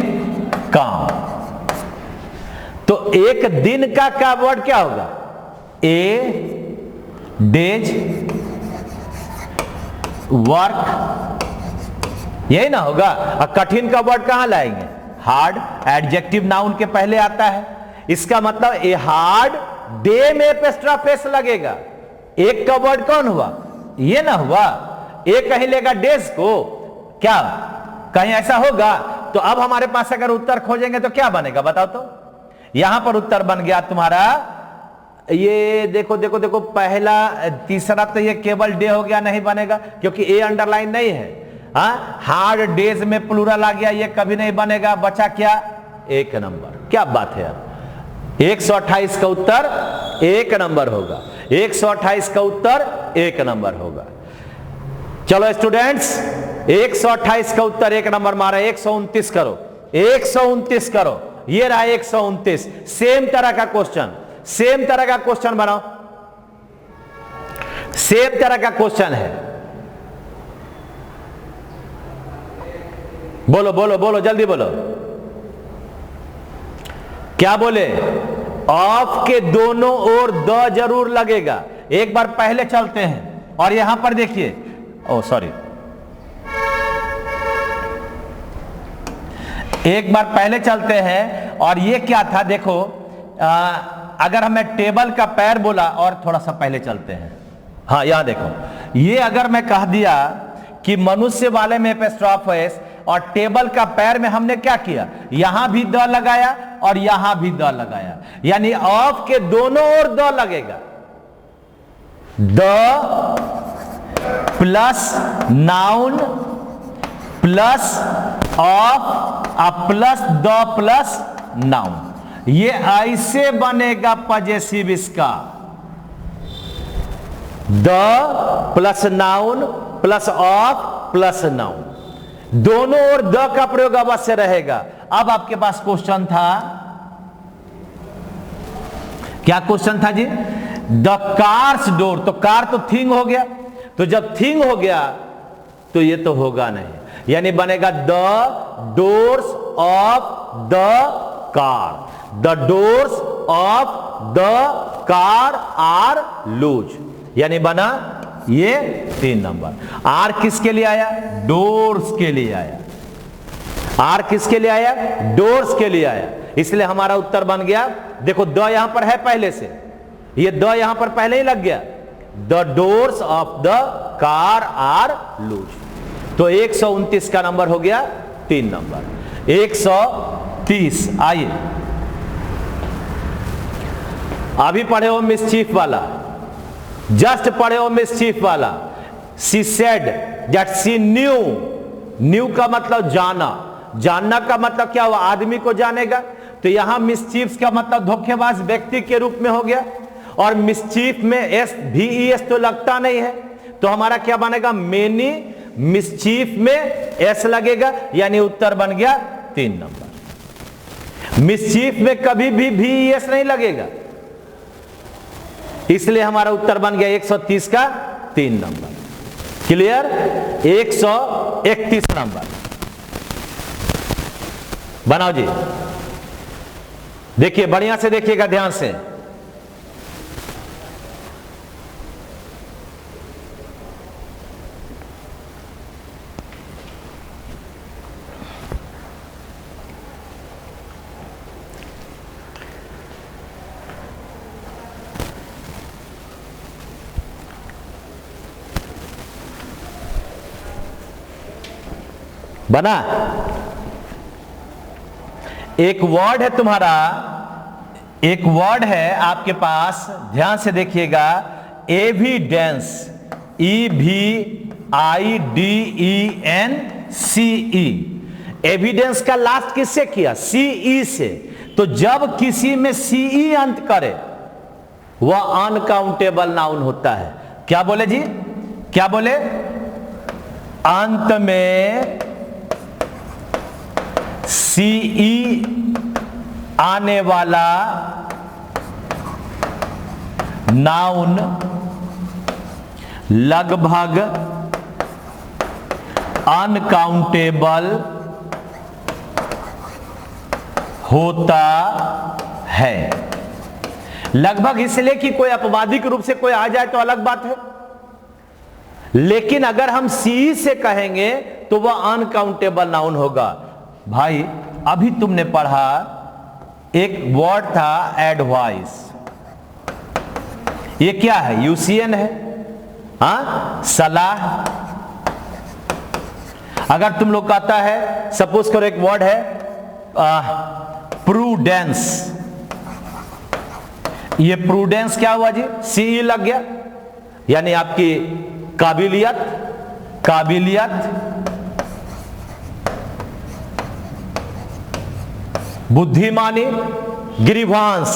Speaker 1: काम। तो एक दिन का क्या वर्ड क्या होगा? ए डेज वर्क, यही ना होगा। और कठिन का वर्ड कहां लाएंगे? हार्ड, एडजेक्टिव नाउन के पहले आता है। इसका मतलब ए हार्ड डे में एपिस्ट्रोफेस लगेगा। एक का वर्ड कौन हुआ? ये ना हुआ। एक कहीं लेगा डेज को, क्या कहीं ऐसा होगा? तो अब हमारे पास अगर उत्तर खोजेंगे तो क्या बनेगा बताओ तो? यहां पर उत्तर बन गया तुम्हारा, ये देखो देखो देखो, पहला तीसरा तो ये केवल डे हो गया, नहीं बनेगा क्योंकि ए अंडरलाइन नहीं है। हाँ, हार्ड डेज में प्लूरल आ गया, ये कभी नहीं बनेगा। बचा क्या? 1 नंबर। क्या बात है यार, 128 का उत्तर 1 नंबर होगा। 128 का उत्तर 1 नंबर होगा। चलो स्टूडेंट्स, 128 का उत्तर 1 नंबर मारा। 129 करो, 129 करो। ये रहा 129। सेम तरह का क्वेश्चन, सेम तरह का क्वेश्चन बनाओ, सेम तरह का क्वेश्चन है। बोलो बोलो बोलो, जल्दी बोलो। क्या बोले? ऑफ के दोनों ओर द जरूर लगेगा। एक बार पहले चलते हैं और यहां पर देखिए, ओ सॉरी, एक बार पहले चलते हैं और ये क्या था देखो, अगर हमें टेबल का पैर बोला, और थोड़ा सा पहले चलते हैं। हाँ, यहां देखो, ये अगर मैं कह दिया कि मनुष्य वाले में एपिस्ट्रोफ एस, और टेबल का पैर में हमने क्या किया, यहां भी द लगाया और यहां भी द लगाया, यानी ऑफ के दोनों ओर द लगेगा। The plus noun plus of plus the plus noun, ये ऐसे बनेगा पजेसिव इसका। The plus noun plus of plus noun, दोनों ओर द का प्रयोग अवश्य रहेगा। अब आपके पास क्वेश्चन था, क्या क्वेश्चन था जी, द कार्स डोर, तो कार तो थिंग हो गया, तो जब थिंग हो गया तो ये तो होगा नहीं, यानी बनेगा the doors of the car, the doors of the car are loose, यानी बना ये 3 नंबर। आर किसके लिए आया, डोर्स के लिए आया, आर किसके लिए आया, डोर्स के लिए आया, इसलिए हमारा उत्तर बन गया। देखो द यहां पर है पहले से, ये द यहां पर पहले ही लग गया, the doors of the car are loose, तो 129 का नंबर हो गया 3 नंबर। 130, आइए अभी पढ़े हो मिसचीफ वाला, जस्ट पढ़े हो मिसचीफ वाला। She said that she knew, knew का मतलब जाना, जानना का मतलब क्या हुआ, आदमी को जानेगा, तो यहां मिसचीफ का मतलब धोखेबाज व्यक्ति के रूप में हो गया, और मिसचीफ में एस भी एस तो लगता नहीं है, तो हमारा क्या बनेगा, मेनी मिसचीफ में एस लगेगा, यानी उत्तर बन गया 3 नंबर। मिसचीफ में कभी भी एस नहीं लगेगा, इसलिए हमारा उत्तर बन गया 130 का 3 नंबर। क्लियर, 131 नंबर बनाओ जी। देखिए बढ़िया से देखिएगा ध्यान से, बना। एक वर्ड है तुम्हारा, एक वर्ड है आपके पास, ध्यान से देखिएगा, एविडेंस, EVIDENCE, एविडेंस का लास्ट किससे किया, CE से, तो जब किसी में CE अंत करे वह अनकाउंटेबल नाउन होता है। क्या बोले जी, क्या बोले, अंत में CE आने वाला नाउन लगभग अनकाउंटेबल होता है। लगभग इसलिए कि कोई अपवादिक रूप से कोई आ जाए तो अलग बात है, लेकिन अगर हम CE से कहेंगे तो वह अनकाउंटेबल नाउन होगा। भाई अभी तुमने पढ़ा एक वर्ड था एडवाइस, ये क्या है, UCN है, हाँ, सलाह। अगर तुम लोग कहता है, सपोज करो एक वर्ड है प्रूडेंस, ये प्रूडेंस क्या हुआ जी, CE लग गया, यानी आपकी काबिलियत, काबिलियत, बुद्धिमानी, ग्रीवांस,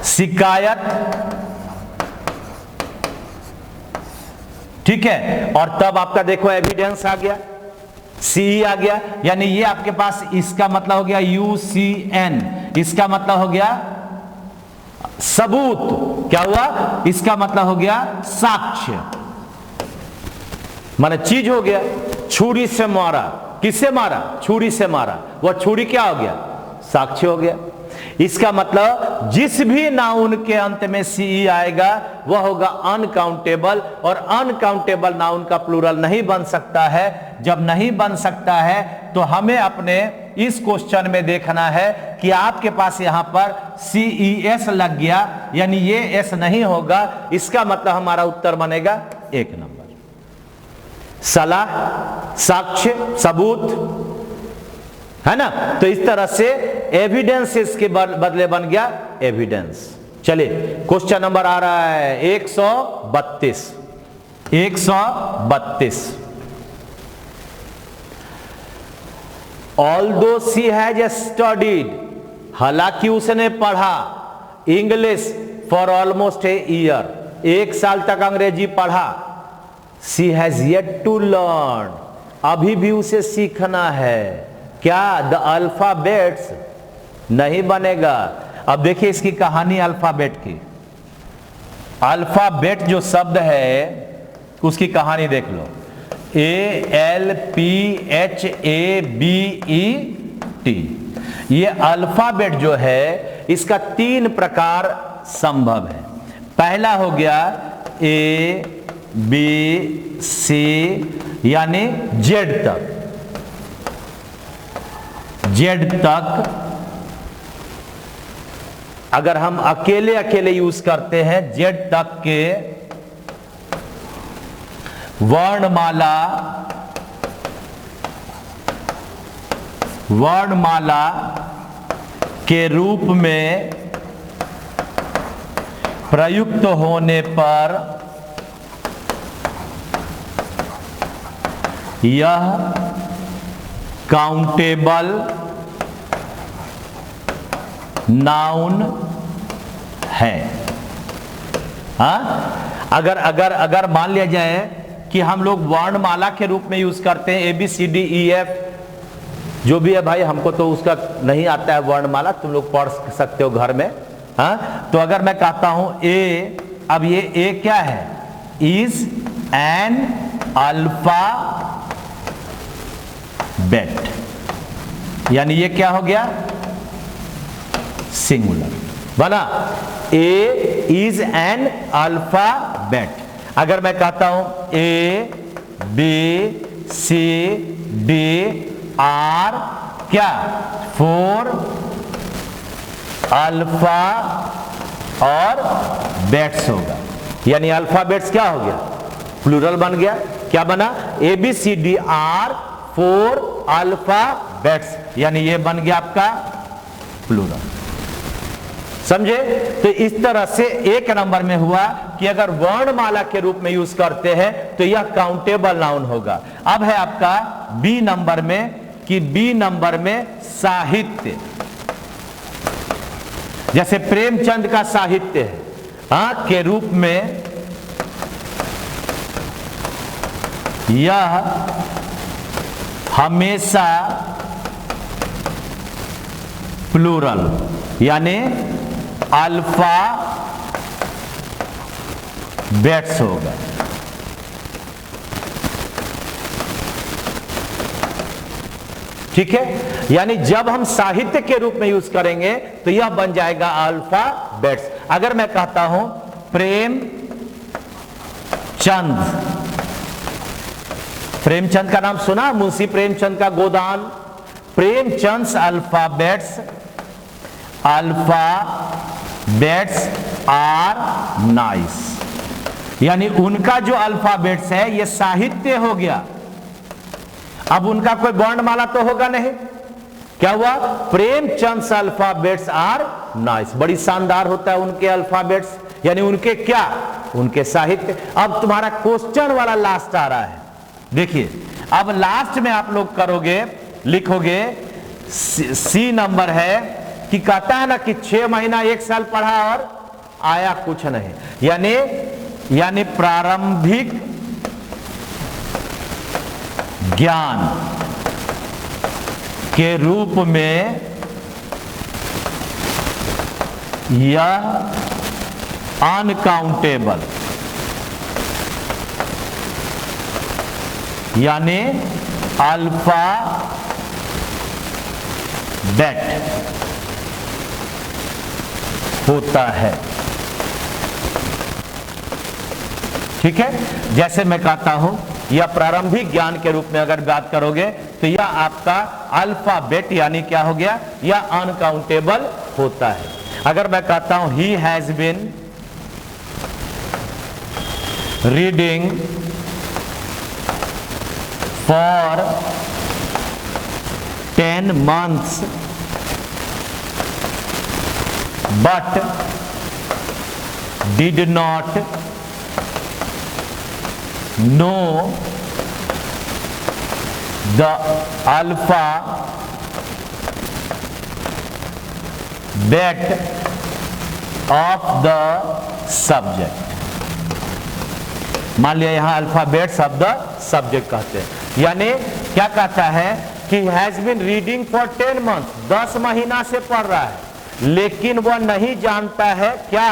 Speaker 1: शिकायत, ठीक है, और तब आपका देखो एविडेंस आ गया, CE आ गया, यानी ये आपके पास इसका मतलब हो गया UCN, इसका मतलब हो गया सबूत, क्या हुआ, इसका मतलब हो गया साक्ष्य, माने चीज हो गया। छुरी से मारा, किससे मारा, छुरी से मारा, वह छुरी क्या हो गया, साक्ष्य हो गया। इसका मतलब जिस भी नाउन के अंत में CE आएगा वह होगा अनकाउंटेबल, और अनकाउंटेबल नाउन का प्लूरल नहीं बन सकता है। जब नहीं बन सकता है तो हमें अपने इस क्वेश्चन में देखना है कि आपके पास यहां पर CES लग गया, यानी ये S नहीं होगा, इसका मतलब हमारा उत्तर बनेगा 1 नंबर। सलाह, साक्ष्य, सबूत, है ना। तो इस तरह से एविडेंस इसके बदले बन गया एविडेंस। चलिए क्वेश्चन नंबर आ रहा है 132। 132। Although she has studied, हालांकि उसने पढ़ा English for almost a year, 1 साल तक अंग्रेजी पढ़ा। She has yet to learn, अभी भी उसे सीखना है क्या, द अल्फाबेट्स, नहीं बनेगा। अब देखिए इसकी कहानी अल्फाबेट की। अल्फाबेट जो शब्द है उसकी कहानी देख लो। ALPHABET, ये अल्फाबेट जो है इसका 3 प्रकार संभव है। पहला हो गया ABC यानी जेड तक, जेड तक अगर हम अकेले अकेले यूज करते हैं जेड तक के वर्णमाला के रूप में प्रयुक्त होने पर यह काउंटेबल नाउन है। हाँ, अगर मान लिया जाए कि हम लोग वर्णमाला के रूप में यूज करते हैं ABCDEF, जो भी है भाई, हमको तो उसका नहीं आता है वर्णमाला, तुम लोग पढ़ सकते हो घर में। हाँ, तो अगर मैं कहता हूं ए, अब ये ए क्या है, इज एन अल्फाबेट, यानी ये क्या हो गया, सिंगुलर बना। ए इज एन अल्फाबेट। अगर मैं कहता हूं A B C D R क्या, 4 अल्फा और बेट्स होगा, यानी अल्फाबेट्स क्या हो गया, प्लूरल बन गया। क्या बना, ABCDR 4 अल्फाबेट्स, यानी ये बन गया आपका प्लूरल। समझे। तो इस तरह से 1 नंबर में हुआ कि अगर वर्णमाला के रूप में यूज करते हैं तो यह काउंटेबल नाउन होगा। अब है आपका बी नंबर में, कि बी नंबर में साहित्य, जैसे प्रेमचंद का साहित्य है, हाँ, के रूप में यह हमेशा प्लूरल यानी अल्फा बेट्स होगा। ठीक है, यानी जब हम साहित्य के रूप में यूज करेंगे तो यह बन जाएगा अल्फा बेट्स। अगर मैं कहता हूं प्रेमचंद, प्रेमचंद का नाम सुना, मुंशी प्रेमचंद का Godan. Premchand alphabets, alphabets are nice, यानी उनका जो अल्फाबेट्स है ये साहित्य हो गया। अब उनका कोई वर्णमाला तो होगा नहीं, क्या हुआ, प्रेमचंद अल्फाबेट्स आर नाइस, बड़ी शानदार होता है उनके अल्फाबेट्स, यानी उनके क्या, उनके साहित्य। अब तुम्हारा क्वेश्चन वाला लास्ट आ रहा है, देखिए। अब लास्ट में आप लोग करोगे, लिखोगे सी नंबर है कि कहता है ना कि 6 महीना 1 साल पढ़ा और आया कुछ नहीं, यानी प्रारंभिक ज्ञान के रूप में यह अनकाउंटेबल यानी अल्फा बेट होता है। ठीक है, जैसे मैं कहता हूं यह प्रारंभिक ज्ञान के रूप में अगर बात करोगे तो यह आपका अल्फाबेट यानी क्या हो गया, यह अनकाउंटेबल होता है। अगर मैं कहता हूं he has been reading for 10 months but did not know the alphabet of the subject। मान लिया यहां अल्फाबेट शब्द सब्जेक्ट कहते हैं, यानी क्या कहता है कि has been reading for 10 month, 10 महीना से पढ़ रहा है, लेकिन वह नहीं जानता है, क्या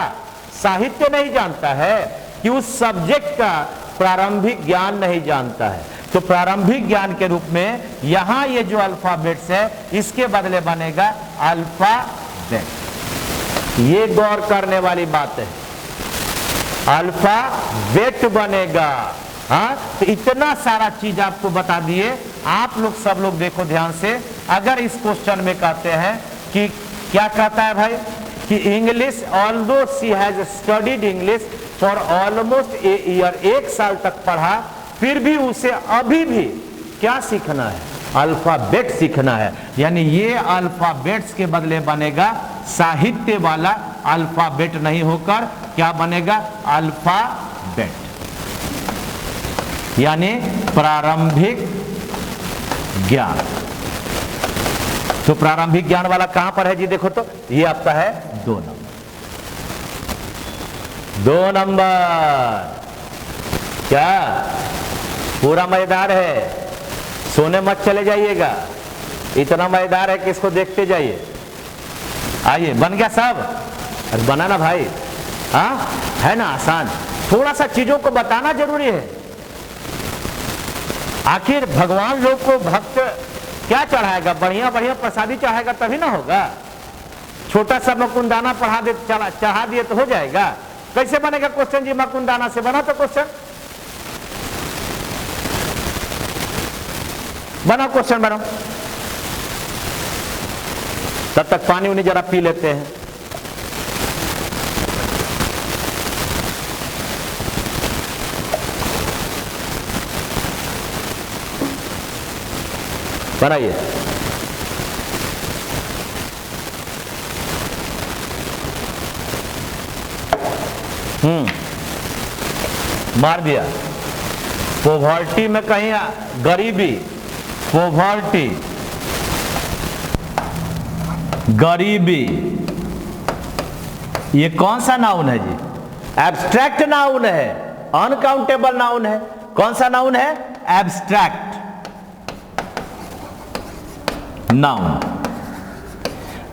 Speaker 1: साहित्य नहीं जानता है, कि उस सब्जेक्ट का प्रारंभिक ज्ञान नहीं जानता है। तो प्रारंभिक ज्ञान के रूप में यहां ये जो अल्फाबेट्स है इसके बदले बनेगा अल्फाबेट। ये गौर करने वाली बात है, अल्फाबेट बनेगा। हाँ, तो इतना सारा चीज आपको बता दिए। आप लोग सब लोग देखो ध्यान से, अगर इस क्वेश्चन में कहते हैं कि क्या कहता है भाई कि English, although she has studied English for almost a year, 1 साल तक पढ़ा, फिर भी उसे अभी भी क्या सीखना है, अल्फाबेट सीखना है। यानी ये अल्फाबेट्स के बदले बनेगा साहित्य वाला अल्फाबेट नहीं होकर क्या बनेगा, अल्फाबेट, यानी प्रारंभिक ज्ञान। तो प्रारंभिक ज्ञान वाला कहां पर है जी, देखो तो ये आपका है 2 नंबर। 2 नंबर क्या पूरा मजेदार है, सोने मत चले जाइएगा, इतना मजेदार है कि इसको देखते जाइए। आइए, बन गया सब? अरे बना ना भाई, हाँ है ना आसान। थोड़ा सा चीजों को बताना जरूरी है, आखिर भगवान लोग को भक्त क्या चढ़ाएगा, बढ़िया बढ़िया प्रसादी चढ़ाएगा तभी ना होगा। छोटा सा मकुंदाना चढ़ा दिए तो हो जाएगा? कैसे बनेगा क्वेश्चन जी, मकुंदाना से बना तो क्वेश्चन, बना क्वेश्चन बनाओ। तब तक पानी उन्हें जरा पी लेते हैं। बनाइए। मार दिया। पोवर्टी में कहीं गरीबी, पोवर्टी गरीबी, ये कौन सा नाउन है जी? एब्स्ट्रैक्ट नाउन है, अनकाउंटेबल नाउन है। कौन सा नाउन है? एब्स्ट्रैक्ट नाउन,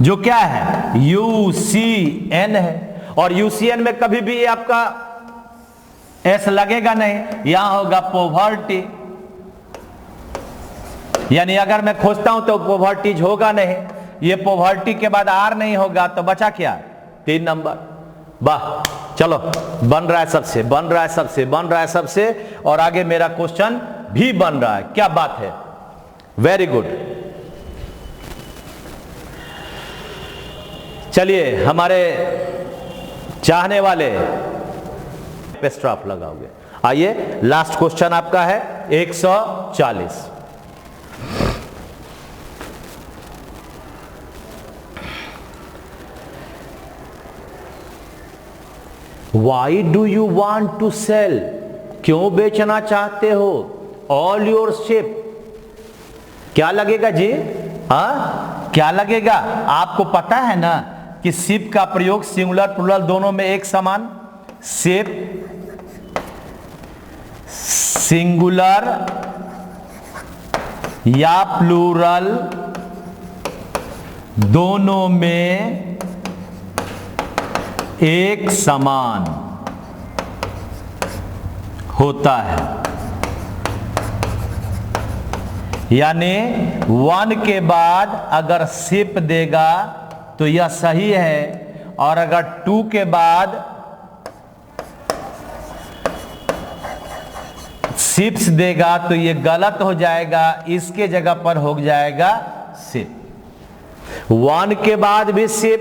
Speaker 1: जो क्या है UCN है, और UCN में कभी भी ये आपका एस लगेगा नहीं, यहां होगा पोवर्टी। यानी अगर मैं खोजता हूं तो पोवर्टीज होगा नहीं, ये पोवर्टी के बाद आर नहीं होगा, तो बचा क्या? 3 नंबर। वाह, चलो बन रहा है सबसे, बन रहा है सबसे, बन रहा है सबसे, और आगे मेरा क्वेश्चन भी बन रहा है। क्या बात है, वेरी गुड। चलिए, हमारे चाहने वाले पे स्ट्राफ लगाओगे। आइए, लास्ट क्वेश्चन आपका है 140। Why do you want to sell? क्यों बेचना चाहते हो? All your ship। क्या लगेगा जी? हाँ, क्या लगेगा? आपको पता है ना कि शिप का प्रयोग सिंगुलर प्लूरल दोनों में एक समान, शिप सिंगुलर या प्लूरल दोनों में एक समान होता है। यानी 1 के बाद अगर शिप देगा तो यह सही है, और अगर 2 के बाद शिप्स देगा तो यह गलत हो जाएगा, इसके जगह पर हो जाएगा शिप। 1 के बाद भी शिप,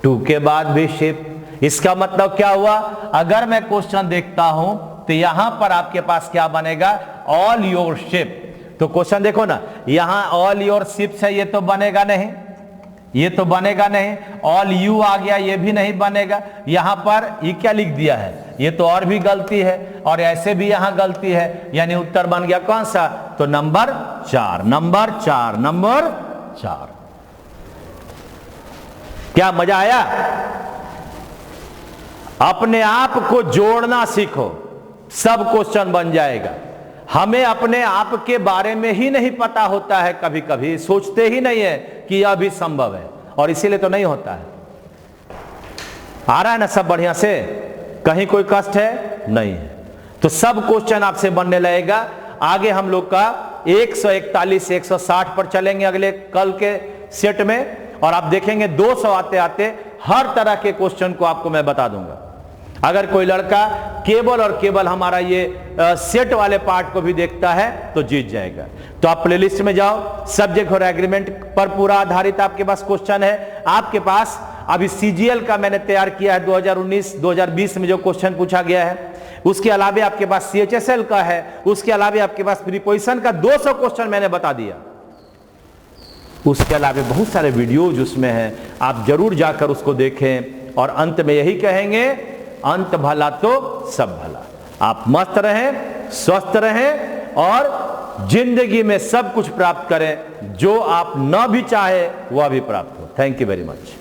Speaker 1: 2 के बाद भी शिप। इसका मतलब क्या हुआ? अगर मैं क्वेश्चन देखता हूं तो यहां पर आपके पास क्या बनेगा? All your ship. तो क्वेश्चन देखो ना, यहां ऑल योर शिप्स है, ये तो बनेगा नहीं, ये तो बनेगा नहीं। ऑल यू आ गया, ये भी नहीं बनेगा। यहां पर ये क्या लिख दिया है, ये तो और भी गलती है, और ऐसे भी यहां गलती है, यानी उत्तर बन गया कौन सा, तो नंबर 4, नंबर 4, नंबर 4। क्या मजा आया? अपने आप को जोड़ना सीखो, सब क्वेश्चन बन जाएगा। हमें अपने आप के बारे में ही नहीं पता होता है, कभी कभी सोचते ही नहीं है कि यह भी संभव है, और इसीलिए तो नहीं होता है। आ रहा है ना सब बढ़िया से, कहीं कोई कष्ट है नहीं है। तो सब क्वेश्चन आपसे बनने लगेगा। आगे हम लोग का 141 से 160 पर चलेंगे अगले कल के सेट में, और आप देखेंगे 200 आते आते हर तरह के क्वेश्चन को आपको मैं बता दूंगा। अगर कोई लड़का केवल और केवल हमारा ये सेट वाले पार्ट को भी देखता है तो जीत जाएगा। तो आप प्लेलिस्ट में जाओ, सब्जेक्ट और एग्रीमेंट पर पूरा आधारित आपके पास क्वेश्चन है। आपके पास अभी सीजीएल का मैंने तैयार किया है, 2019-2020 में जो क्वेश्चन पूछा गया है। उसके अलावा आपके पास सीएचएसएल का है, उसके अलावा आपके पास प्रीपोजिशन का 200 क्वेश्चन मैंने बता दिया। उसके अलावा बहुत सारे वीडियोज उसमें हैं, आप जरूर जाकर उसको देखें। और अंत में यही कहेंगे, अंत भला तो सब भला। आप मस्त रहें, स्वस्थ रहें, और जिंदगी में सब कुछ प्राप्त करें, जो आप न भी चाहे वह भी प्राप्त हो। Thank you very much.